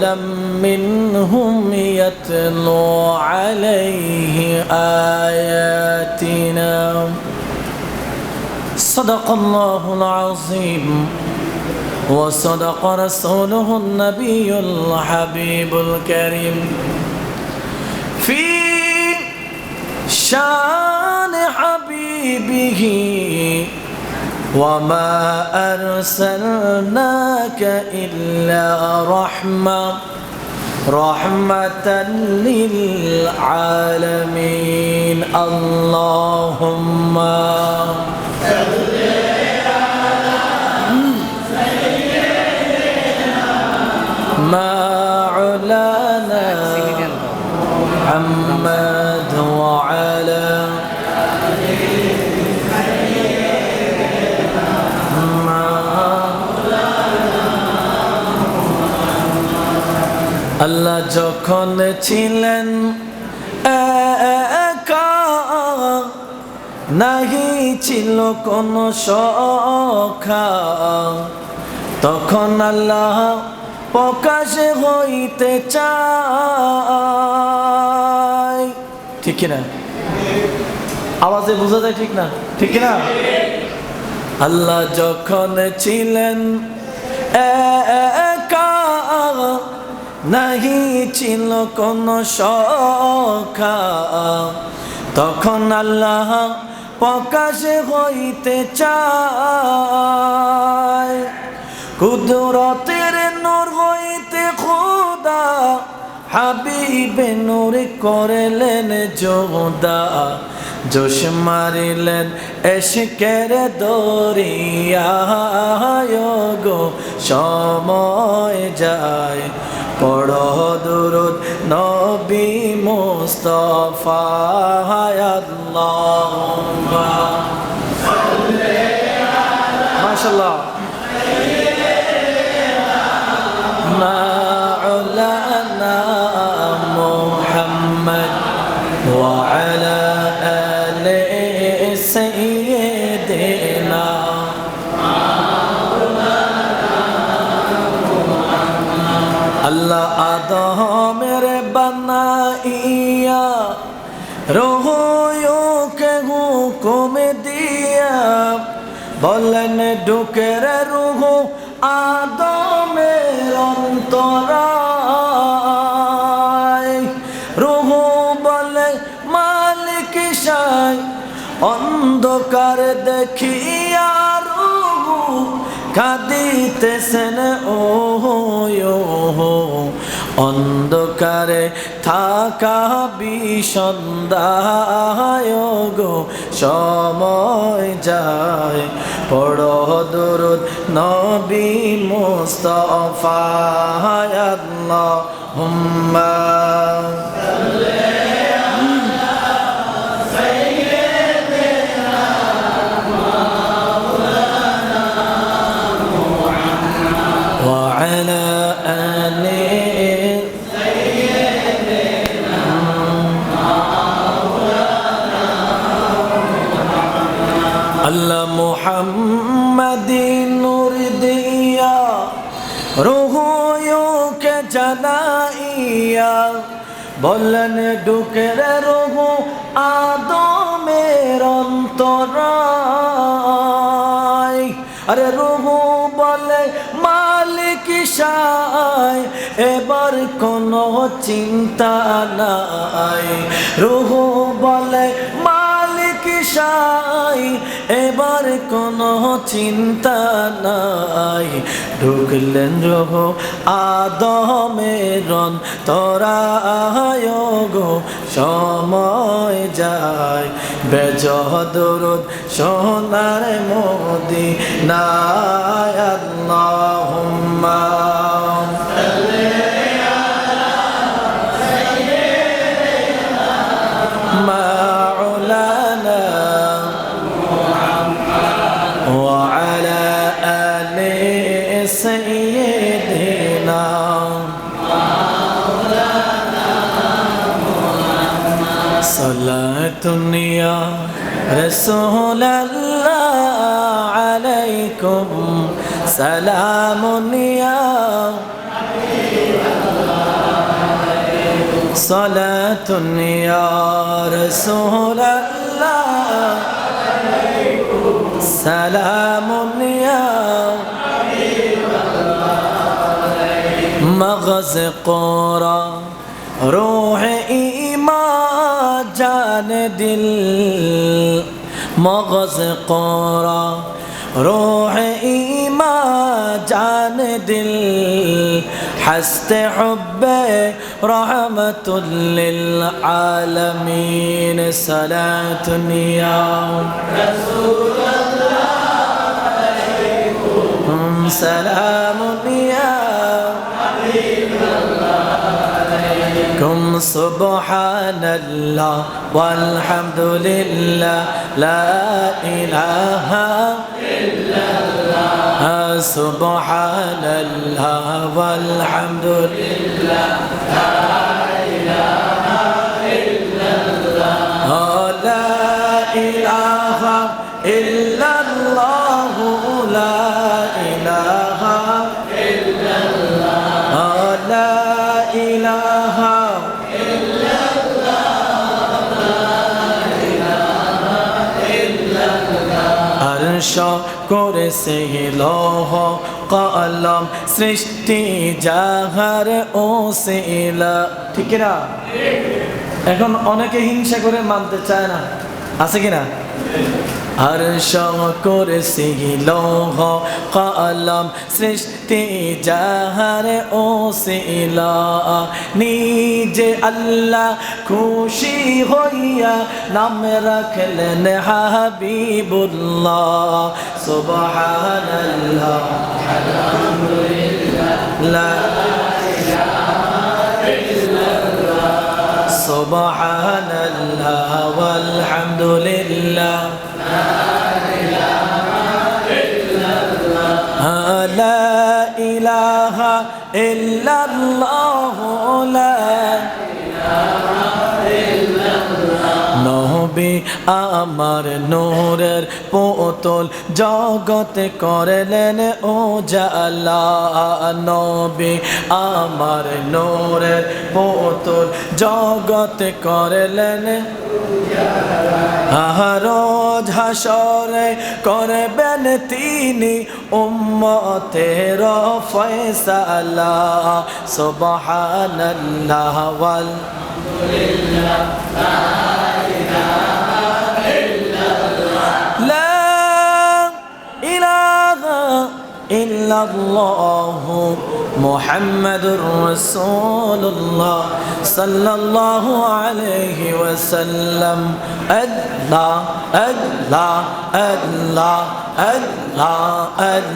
رسولا منهم يتلو عليه آياتنا صدق الله العظيم وصدق رسوله النبي الحبيب الكريم في شان حبيبه وما أرسلناك إلا رحمة للعالمين اللهم صل على سيدنا مولانا محمد وعلى আল্লাহ যখন ছিলেন একা নাহি ছিল কোনো সখা তখন আল্লাহ প্রকাশে হইতে চায় ঠিক কিনা আওয়াজে বোঝা যায় ঠিক না ঠিক কিনা আল্লাহ যখন ছিলেন একা নাহি ছিল কোনো সখা তখন আল্লাহ প্রকাশে হইতে চায় কুদরতের নূর হইতে খোদা হাবিবে নূর করলেন যোদা জোশ মারিলেন এশকের দরিয়ায় গো সময় যায় পড়ো দুরূদ নবী মুস্তাফা আল্লাহুম্মা সাল্লি আলা মাশাআল্লাহ মাওলানা মুহাম্মদ ওয়া আলা আলি সাইয়্যিদিনা আল্লাহ আদমের বানাইয়া রোহকে হুকুম দিয়া বলেন ঢুকের রুহ আদমের অন্তরায় রুহ বলে মালিক সাই অন্ধকার দেখিয়া রুহ কাঁদিতেছেন ও অন্ধকারে থাকা বিষন্দায় গো সময় যায় পড়ো দুরূদ নবী মুস্তাফা আল্লাহুম্মা সাল্লি আলা সাইয়্যিদিনা মাওলানা মুহাম্মদ ওয়া আলা আলি আল্লাহ মুহাম্মাদিন নূর দিয়া রুহকে জানাইয়া বললেন ঢুকের রুহ আদমের অন্তরায় আরে রুহ বলে মালিক সাই এবার কোনো চিন্তা নাই রুহ বলে মালিক সাই এবার কোনো চিন্তা নাই ঢুকলেন রুহ আদমের অন্তরায় গো সময় যায় বেজহ দুরূদ সোনার মদিনায় আল্লাহুম্মা সাল্লি আলা সাইয়্যিদিনা মাওলানা মুহাম্মদ ওয়া আলা আলি সাইয়্যিদিনা মাওলানা মুহাম্মদ সালাতুন ইয়া রাসূলাল্লাহ আলাইকুম সালামুন ইয়া হাবিবাল্লাহ صلاة يا رسول الله سلام يا مغز قرى روح ایمان جان دل مغز قرى روح ایمان جان دل حست حب رحمة للعالمين صلاة يا رسول الله عليكم سلام يا عليكم سبحان الله والحمد لله لا إله إلا الله سبحان الله والحمد لله لا إله إلا الله لا إله إلا الله لا إله إلا الله لا إله إلا الله لا إله إلا الله عرش কুরসি লৌহ কলম সৃষ্টি যাহার ওসিলা ঠিক না এখন অনেকে হিংসা করে মানতে চায় না আছে কি না আরশ কুরসি লৌহ কলম সৃষ্টি যাহার ওসিলা নিজে আল্লাহ খুশি হইয়া নাম রাখলেন হাবিবুল্লাহ সুবহানাল্লাহ আলহামদুলিল্লাহ লা ইলাহা ইল্লাল্লাহ সুবহানাল্লাহ ওয়ালহামদুলিল্লাহ لا إله إلا الله لا নবী আমার নূরের পুতুল জগতে করলেন উজালা নবী আমার নূরের পুতুল জগতে করলেন রোজ হাসরে করবেন তিনি উম্মতের ফয়সালা সুবহানাল্লাহ ওয়ালহামদুলিল্লাহ লা ইলাহা ইল্লাল্লাহু মুহাম্মাদুর রাসূলুল্লাহ সাল্লাল্লাহু আলাইহি ওয়াসাল্লাম আল্লাহ আল্লাহ আল্লাহ আল্লাহ আল্লাহ